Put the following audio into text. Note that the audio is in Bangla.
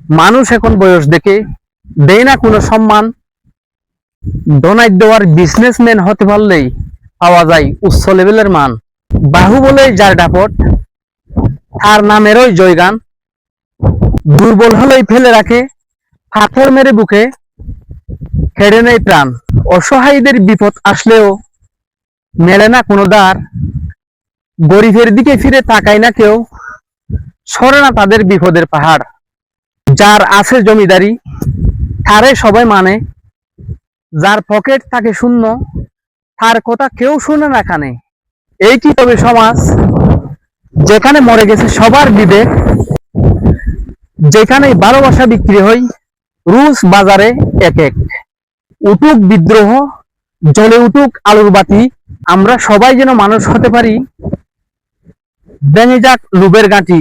মানুষ এখন বয়স দেখে দেয় না কোনো সম্মান। ডোনাট দেওয়ার বিজনেসম্যান হতে পারলেই পাওয়া যায় উচ্চ লেভেলের মান। বাহুবলেই যার দাপট, তার নামেরই জয়গান। দুর্বল হলেই ফেলে রাখে, পাথর মেরে বুকে কেড়ে নেয় প্রাণ। অসহায়দের বিপদ আসলেও মেলে না কোনো দ্বার। গরিবের দিকে ফিরে তাকায় না কেউ, সরে না তাদের বিপদের পাহাড়। যার আছে জমিদারি তারে সবাই মানে, যার পকেট থাকে শূন্য তার কথা কেউ শুনে না কানে। এই কি তবে সমাজ যেখানে মরে গেছে সবার বিবেক, যেখানে ভালোবাসা বিক্রি হয় রোজ বাজারে এক এক। উঠুক বিদ্রোহ, জ্বলে উঠুক আলোর বাতি, আমরা সবাই যেন মানুষ হতে পারি, ভেঙে যাক লোভের গাঁটি।